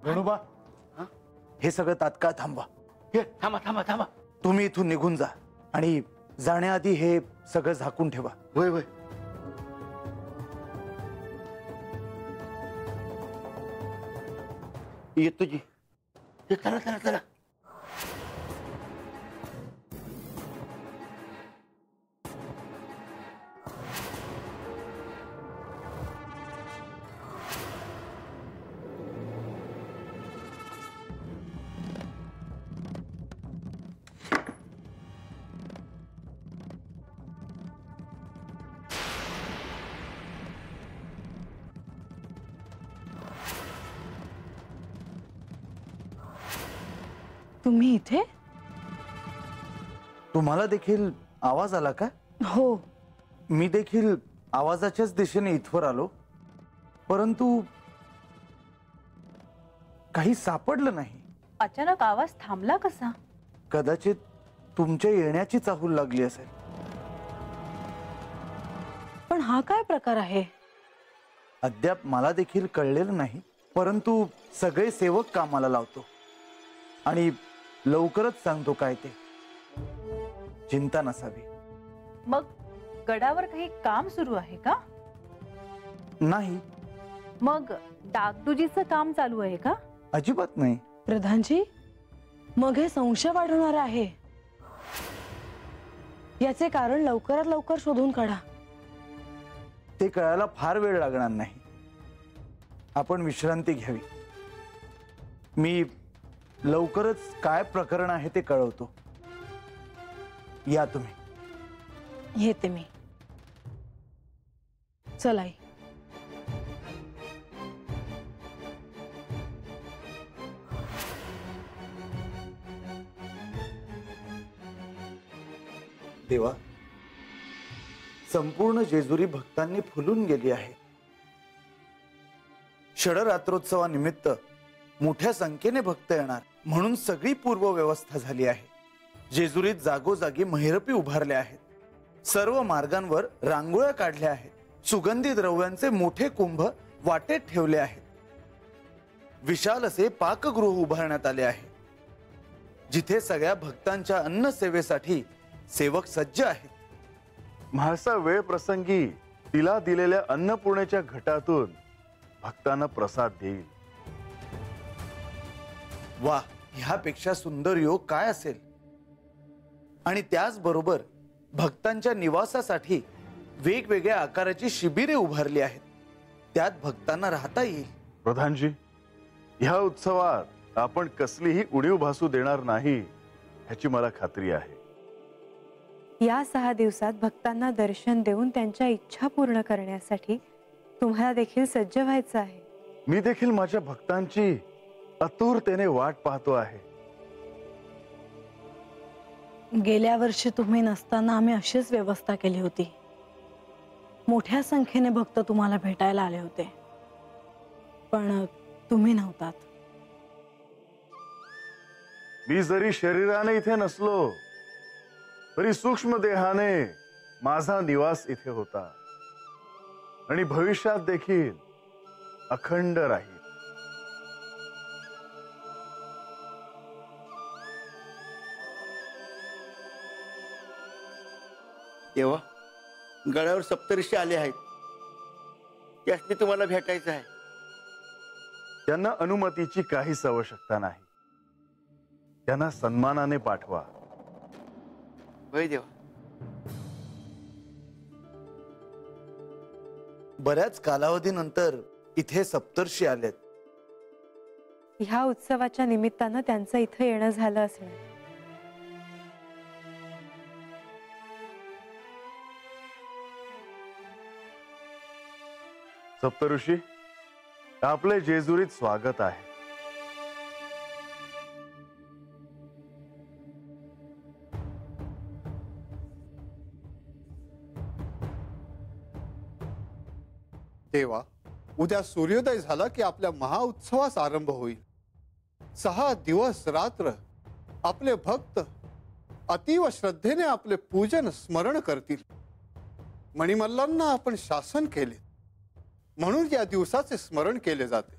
गणूबा, हे सगळं तात्काळ थांबवा. थांबा थांबा थांबा. तुम्ही इथून निघून जा आणि जाण्याआधी हे सगळं झाकून ठेवा. होय होय. येतो जी. चला चला चला. तुम्ही इथे? तुम्हाला देखील आवाज आला का? हो. मी देखील आवाजाच्याच दिशेने इथवर आलो, परंतु काही सापडलं नाही. अचानक आवाज थांबला कसा? कदाचित तुमच्या येण्याची चाहूल लागली असेल. पण हा काय प्रकार आहे? अद्याप मला देखील कळलेलं नाही, परंतु सगळे सेवक कामाला लावतो आणि लवकरच सांगतो काय ते. चिंता नसावी. मग गडावर काही काम सुरू आहे का? नाही. मग डागडुजीचं काम चालू आहे का? अजिबात नाही. प्रधानजी, मग हे संशय वाढवणार आहे. याचे कारण लवकरात लवकर शोधून काढा. ते कळायला फार वेळ लागणार नाही. आपण विश्रांती घ्यावी. मी लवकरच काय प्रकरण आहे ते कळवतो. या तुम्ही. येते मी. चला. देवा, संपूर्ण जेजुरी भक्तांनी फुलून गेली आहे. षडरात्रोत्सवानिमित्त मोठ्या संख्येने भक्त येणार म्हणून सगळी पूर्व व्यवस्था झाली आहे. जेजुरीत जागोजागी महिरपी उभारल्या आहेत. सर्व मार्गांवर रांगोळ्या काढल्या आहेत. सुगंधी द्रव्यांचे मोठे कुंभ वाटेत ठेवले आहेत. विशाल असे पाकगृह उभारण्यात आले आहे, जिथे सगळ्या भक्तांच्या अन्न सेवेसाठी सेवक सज्ज आहेत. म्हाळसा वेळ प्रसंगी तिला दिलेल्या अन्नपूर्णेच्या घटातून भक्तांना प्रसाद देईल. वा, ह्यापेक्षा सुंदर योग काय असेल. आणि त्याचबरोबर भक्तांच्या निवासासाठी वेगवेगळ्या आकाराची शिबिरे उभारली आहेत. त्यात भक्तांना राहता येईल. प्रधानजी, ह्या उत्सवात आपण कसलीही उणीव भासू देणार नाही ह्याची मला खात्री आहे. या 6 दिवसात भक्तांना दर्शन देऊन त्यांच्या इच्छा पूर्ण करण्यासाठी तुम्हाला देखील सज्ज व्हायचं आहे. मी देखील माझ्या भक्तांची आतुरतेने वाट पाहतो आहे. गेल्या वर्षी तुम्ही नसताना आम्ही अशीच व्यवस्था केली होती. मोठ्या संख्येने भक्त तुम्हाला भेटायला आले होते, पण तुम्ही नव्हतात. मी जरी शरीराने इथे नसलो तरी सूक्ष्म देहाने माझा निवास इथे होता आणि भविष्यात देखील अखंड राहील. तेव्हा गडावर सप्तऋषी आले आहेत. त्यासनी तुम्हाला भेटायचं आहे. त्यांना अनुमतीची काहीच आवश्यकता नाही. त्यांना सन्मानाने पाठवा. होय देवा. बऱ्याच कालावधीनंतर इथे सप्तर्षी आलेत. ह्या उत्सवाच्या निमित्तानं त्यांचं इथं येणं झालं असणार. सप्तऋषी, आपले जेजुरीत स्वागत आहे. देवा, उद्या सूर्योदय झाला की आपल्या महाउत्सवास आरंभ होईल. 6 दिवस रात्र आपले भक्त अतीव श्रद्धेने आपले पूजन स्मरण करतील. मणिमल्लांना आपण शासन केले म्हणून या दिवसाचे स्मरण केले जाते.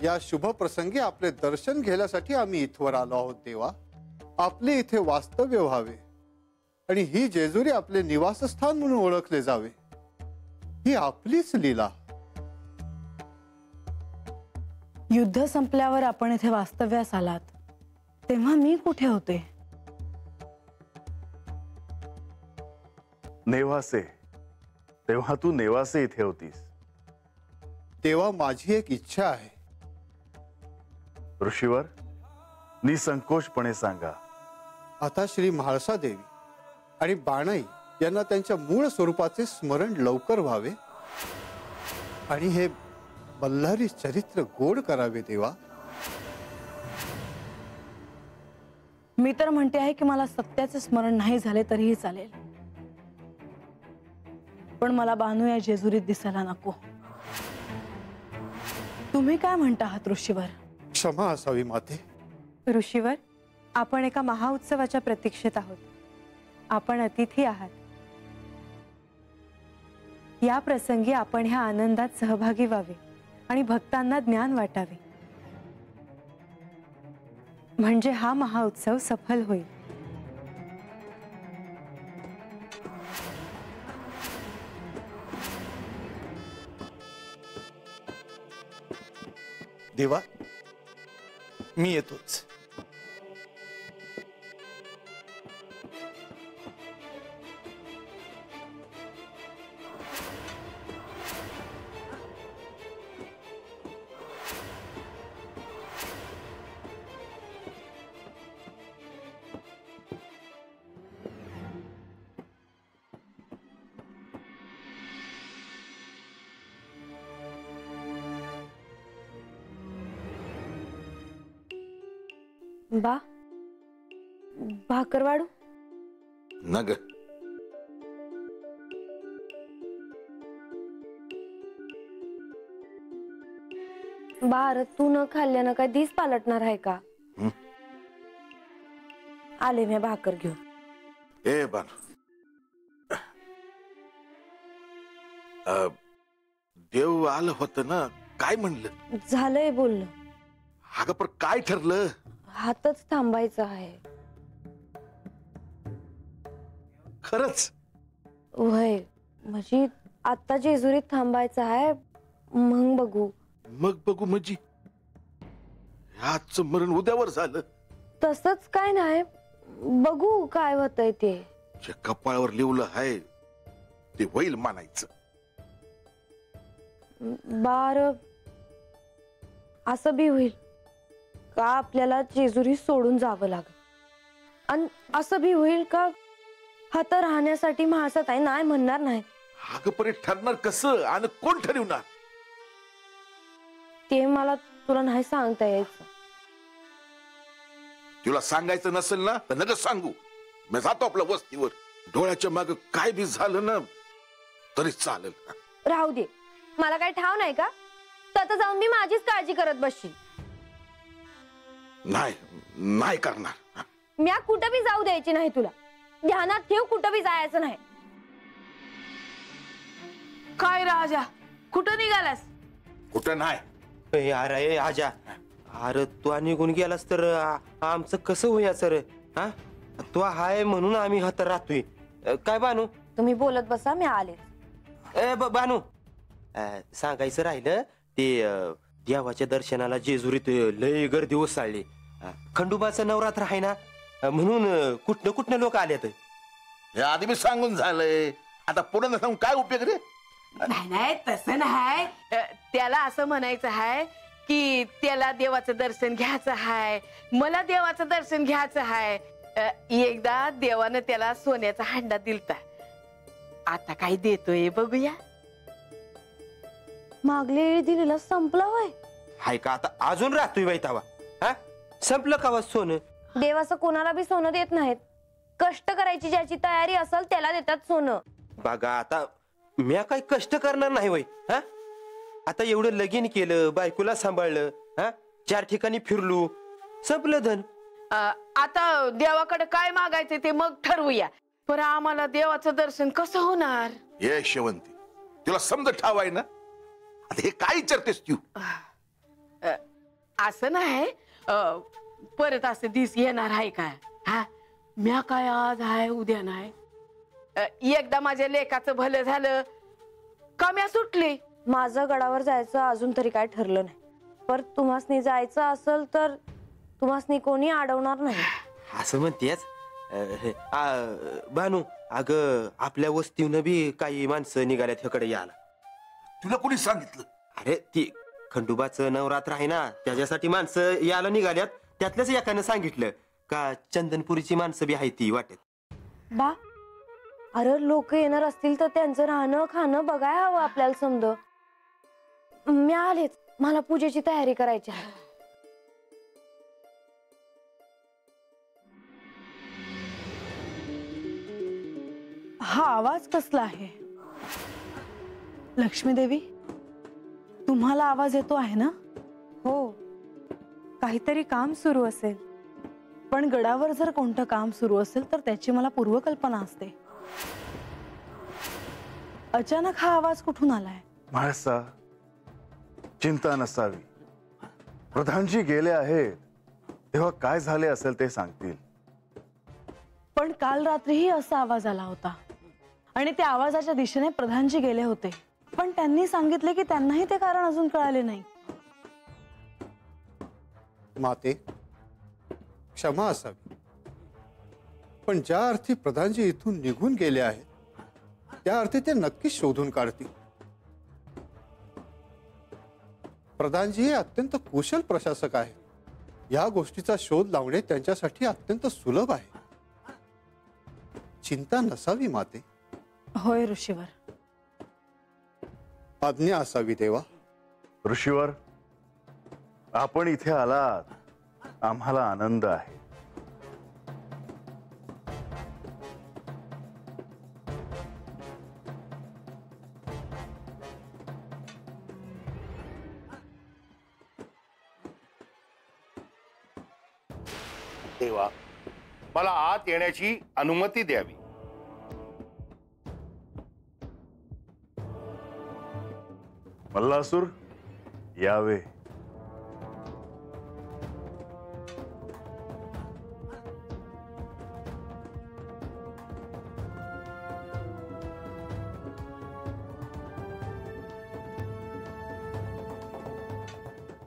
या शुभ प्रसंगी आपले दर्शन घेण्यासाठी आम्ही इथवर आलो आहोत देवा. आपले इथे वास्तव्य व्हावे आणि ही जेजुरी आपले निवासस्थान म्हणून ओळखले जावे, ही आपलीच लीला. युद्ध संपल्यावर आपण इथे वास्तव्यास आलात तेव्हा मी कुठे होते? नेवासे. तेव्हा तू नेवासे इथे होतीस. देवा, माझी एक इच्छा आहे. ऋषीवर, निसंकोचपणे सांगा. आता श्री म्हाळसा देवी आणि बाणाई यांना त्यांच्या मूळ स्वरूपाचे स्मरण लवकर व्हावे आणि हे बल्हारी चरित्र गोड करावे देवा. मी तर म्हणते आहे की मला सत्याचे स्मरण नाही झाले तरीही चालेल, पण मला बानू या जेजुरीत दिसायला नको. तुम्ही काय म्हणता आहात ऋषीवर? क्षमा असावी माते. ऋषीवर, आपण एका महाउत्सवाच्या प्रतीक्षेत आहोत. आपण अतिथी आहात. या प्रसंगी आपण ह्या आनंदात सहभागी व्हावे आणि भक्तांना ज्ञान वाटावे, म्हणजे हा महाउत्सव सफल होईल. देवा, मी येतोच. बा, भाकर वाढू? नग बार, तू न खाल्ल्यानं काय दिस पालटणार आहे का? आले मी भाकर घेऊन. ए बान, देव आलं होतं ना, काय म्हणलं? झालंय बोलणं. अगं पण काय ठरलं? हातच थांबायचा आहे. खरंच? वय म्हणजे आता जेजुरीत थांबायचं आहे, मग बघू. मग बघू म्हणजे आजचं मरण उद्यावर झालं? तसंच काय नाही, बघू काय होतंय ते. जे कपाळावर लिवलं आहे ते होईल मानायचं. बार, असं बी होईल का आपल्याला जेजुरी सोडून जावं लागेल, आणि असं बी होईल का हात राहण्यासाठी म्हाळसात आहे नाही म्हणणार नाही. अगं पण हे ठरणार कसं आणि कोण ठरवणार? ते मला तुला नाही सांगता यायचं. तुला सांगायचं नसेल ना तर नका सांगू. मी जातो आपल्या वस्तीवर. डोळ्याच्या माग काय बी झालं ना तरी चालेल. राहू दे, मला काय ठाव नाही का? तर जाऊन मी माझीच काळजी करत बसशील. नाही नाही करणार. म्या कुठं बी जाऊ द्यायची नाही तुला. ध्यानात ठेव, कुठं बी जायचं नाही. काय राजा, कुठं निघालास? कुठं नाही. अरे आजा, अरे तू निघून गेलास तर आमचं कसं होया सर? हा, तू हाय म्हणून आम्ही हात राहतोय. काय बानू? तुम्ही बोलत बसा, मी आले. बानू, सांगायचं राहिलं ते देवाच्या दर्शनाला जेजुरीत लय गर्दी ओसाळली. खंडोबाचं नवरात्र आहे ना, म्हणून कुठनं लोक आलेत. हे आधी मी सांगून झालंय, आता पुढे न सांगून काय उपयोग रे? नाही नाही, तसं नाही. त्याला असं म्हणायचं आहे की त्याला देवाचं दर्शन घ्यायचं आहे, मला देवाचं दर्शन घ्यायचं आहे. एकदा देवानं त्याला सोन्याचा हांडा दिलता, आता काय देतोय बघूया. मागल्या वेळी दिलेला संपला होय. हाय का आता अजून राहतोय बाई तवा? हा, संपलं का सोनं? देव असं कोणाला बी सोनं देत नाहीत. कष्ट करायची ज्याची तयारी असेल त्याला देतात सोनं. बघा आता म्या काही कष्ट करणार नाही वय. हा, आता एवढं लगीन केलं, बायकोला सांभाळलं, हा, 4 ठिकाणी फिरलो, संपलं धन. आता देवाकडे काय मागायचं ते मग ठरवूया. पण आम्हाला देवाचं दर्शन कसं होणार? ये शेवंती, तुला समज ठाव आहे ना? आता हे काय विचारतेस तू? असं नाही परत असं दिस येणार आहे काय? हा म्या काय आज आहे उद्या नाही. एकदा माझ्या लेकाचं भलं झालं का म्या सुटले. माझं गडावर जायचं अजून तरी काय ठरलं नाही. पर तुम्हासनी जायचं असेल तर तुम्हासनी कोणी अडवणार नाही. असं म्हणतेस बानू, अग आपल्या वस्तीनं बी काही माणसं निघाल्यात ह्याकडे यायला. तुला कोणी सांगितलं? अरे ती खंडोबाचं नवरात्र आहे ना, त्याच्यासाठी माणसं यायला निघाल्यात. त्यातल्याच एकानं सांगितलं का चंदनपुरीची माणसं बी आहे ती वाटेत. बा, अरे लोक येणार असतील तर त्यांचं राहणं खाणं बघाय हवं आपल्याला. समज मी आलेच, मला पूजेची तयारी करायची आहे. हा आवाज कसला आहे? लक्ष्मी देवी, तुम्हाला आवाज येतो आहे ना? हो, काहीतरी काम सुरू असेल. पण गडावर जर कोणतं काम सुरू असेल तर त्याची मला पूर्वकल्पना असते. अचानक हा आवाज कुठून आलाय? म्हाळसा, चिंता नसावी. प्रधानजी गेले आहेत तेव्हा काय झाले असेल ते सांगतील. पण काल रात्रीही असा आवाज आला होता आणि त्या आवाजाच्या दिशेने प्रधानजी गेले होते. पण त्यांनी सांगितले की त्यांनाही ते कारण अजून कळाले नाही. माते, क्षमा असावी, पण ज्या अर्थी प्रधानजी इथून निघून गेले आहेत त्या अर्थी ते नक्कीच शोधून काढतील. प्रधानजी हे अत्यंत कुशल प्रशासक आहेत. या गोष्टीचा शोध लावणे त्यांच्यासाठी अत्यंत सुलभ आहे. चिंता नसावी माते. होय ऋषीवर. आज्ञा असावी देवा. ऋषीवर, आपण इथे आलात, आम्हाला आनंद आहे. देवा, मला आत येण्याची अनुमती द्यावी. मल्लासूर, यावे.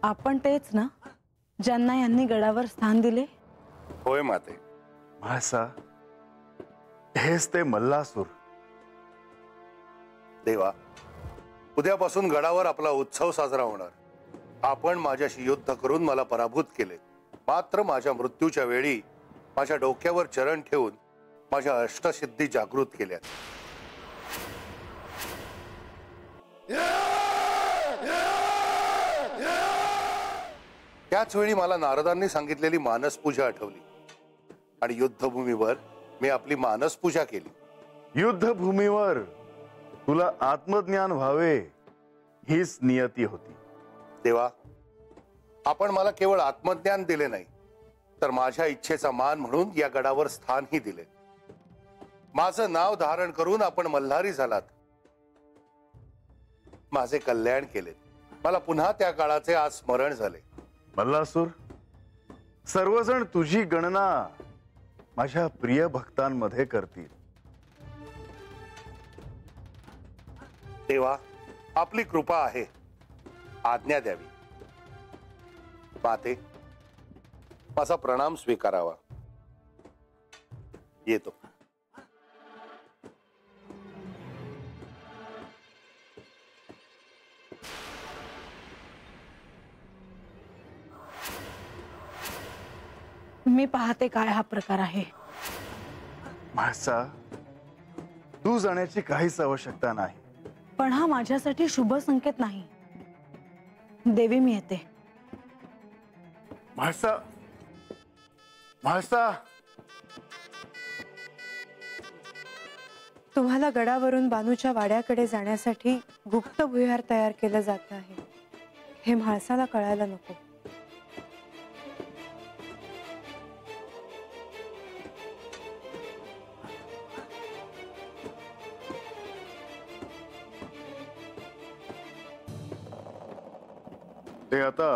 आपण तेच ना ज्यांना यांनी गडावर स्थान दिले? होय माते. म्हाळसा, हेच ते मल्लासूर. देवा, उद्यापासून गडावर आपला उत्सव साजरा होणार. आपण माझ्याशी युद्ध करून मला पराभूत केले, मात्र माझ्या मृत्यूच्या वेळी माझ्या डोक्यावर चरण ठेवून माझ्या अष्टसिद्धी जागृत केल्या. त्याच वेळी मला नारदांनी सांगितलेली मानस पूजा आठवली आणि युद्धभूमीवर मी आपली मानस पूजा केली. युद्धभूमीवर तुला आत्मज्ञान व्हावे हीच नियती होती. देवा, आपण मला केवळ आत्मज्ञान दिले नाही तर माझ्या इच्छेचा मान म्हणून या गडावर स्थानही दिले. माझं नाव धारण करून आपण मल्हारी झालात. माझे कल्याण केले. मला पुन्हा त्या काळाचे आज स्मरण झाले. मल्लासूर, सर्वजण तुझी गणना माझ्या प्रिय भक्तांमध्ये करतील. देवा, आपली कृपा आहे. आज्ञा द्यावी. माते, माझा प्रणाम स्वीकारावा. येतो. मी पाहते काय हा प्रकार आहे. म्हाळसा, तू जाण्याची काहीच आवश्यकता नाही. पण हा माझ्यासाठी शुभ संकेत नाही. देवी, मी येते. म्हाळसा, म्हाळसा, तुम्हाला गडावरून बानूच्या वाड्याकडे जाण्यासाठी गुप्त भुयार तयार केलं जात आहे हे म्हाळसाला कळायला नको. ते आता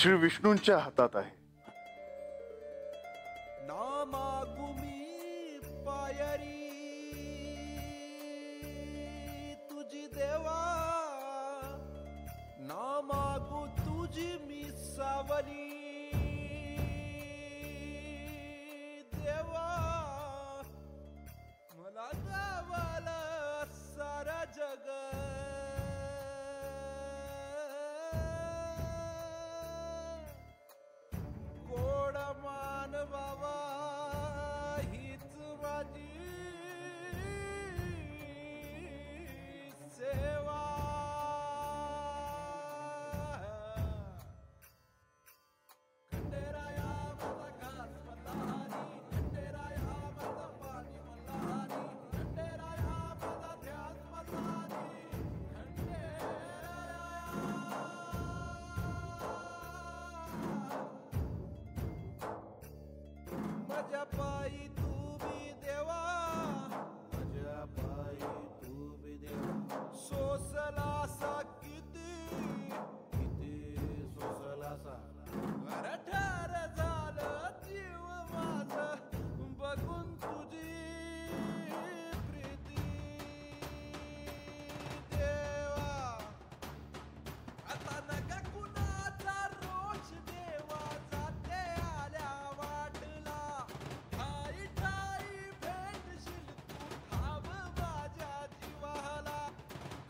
श्री विष्णूंच्या हातात आहे. नामागुमी पायरी तुझी देवा, नामागू तुझी मी सावली देवा, मला गावाला सारा जग गोड मान बाबा हीच माझी सेवा. खंडेराया माझा घास मल्हारी, खंडेराया माझा पाणी मल्हारी, खंडेराया माझा ध्यास मल्हारी, माझ्या पायी तू बी देवा, माझ्या पायी तू बी देवा. सोसलासा किती किती सोसलासा, ठार झालं जीव माझं बघून तुझी प्रीती देवा. आता नका कुणाचा रोष देवा, जाते आल्या वाटला ठाई ठाई भेटशील तू ठाव माझ्या जीवाला.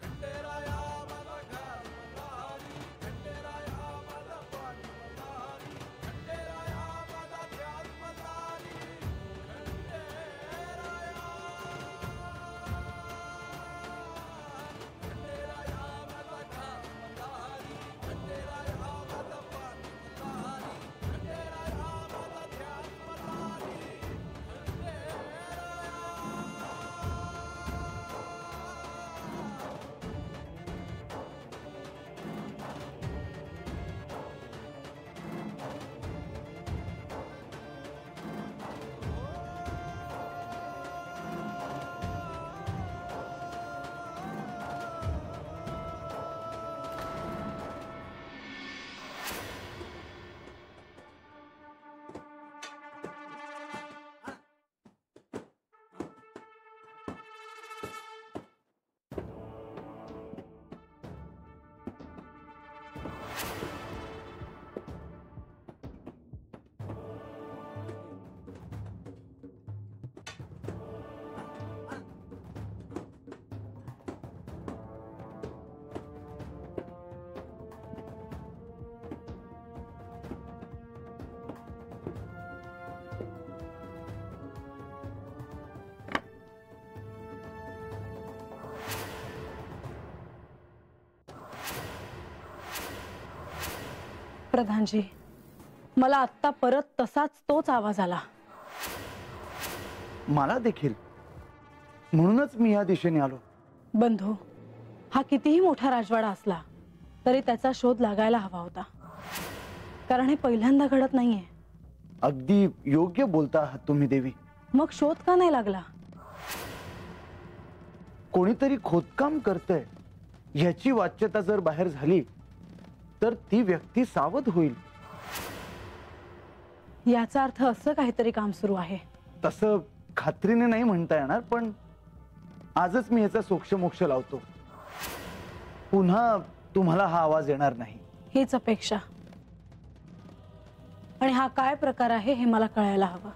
खंडेराया मला घास मल्हारी, खंडेराया मला पाणी मल्हारी, खंडेराया माझा ध्यास मल्हारी, खंडेराया मला घास मल्हारी, खंडेराया माझा पाणी मल्हारी, खंडेराया माझा ध्यास मल्हारी, प्रधानजी, मला आत्ता परत तसाच तोच आवाज आला. मला देखील, म्हणूनच मी या दिशेने आलो. बंधू, हा कितीही मोठा राजवाडा असला तरी त्याचा शोध लागायला हवा होता, कारण हे पहिल्यांदा घडत नाहीये. अगदी योग्य बोलता आहात तुम्ही देवी. मग शोध का नाही लागला? कोणीतरी खोदकाम करतंय ह्याची वाच्यता जर बाहेर झाली तर ती व्यक्ती सावध होईल. याचा अर्थ असं काहीतरी काम सुरू आहे. तसं खात्रीने नाही म्हणता येणार, पण आजच मी याचा सोक्षमोक्ष लावतो. पुन्हा तुम्हाला हा आवाज येणार नाही हीच अपेक्षा. आणि हा काय प्रकार आहे हे मला कळायला हवं.